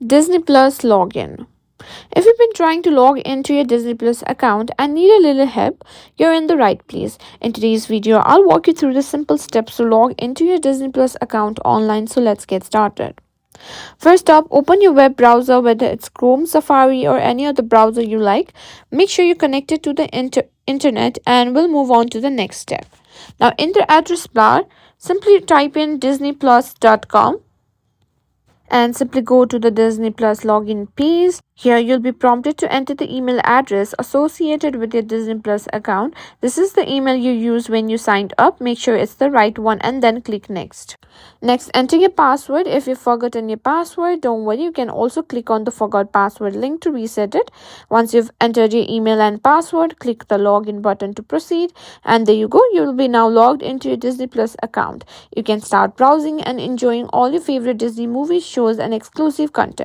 Disney Plus login. If you've been trying to log into your Disney Plus account and need a little help, you're in the right place. In today's video, I'll walk you through the simple steps to log into your Disney Plus account online. So let's get started. First up, open your web browser, whether it's Chrome, Safari, or any other browser you like. Make sure you're connected to the internet, and we'll move on to the next step. Now, in the address bar, simply type in disneyplus.com and simply go to the Disney Plus login page. Here you'll be prompted to enter the email address associated with your Disney Plus account. This is the email you used when you signed up. Make sure it's the right one and then click next. Next, enter your password. If you've forgotten your password, don't worry. You can also click on the forgot password link to reset it. Once you've entered your email and password, click the login button to proceed. And there you go. You will be now logged into your Disney Plus account. You can start browsing and enjoying all your favorite Disney movies, shows, and exclusive content.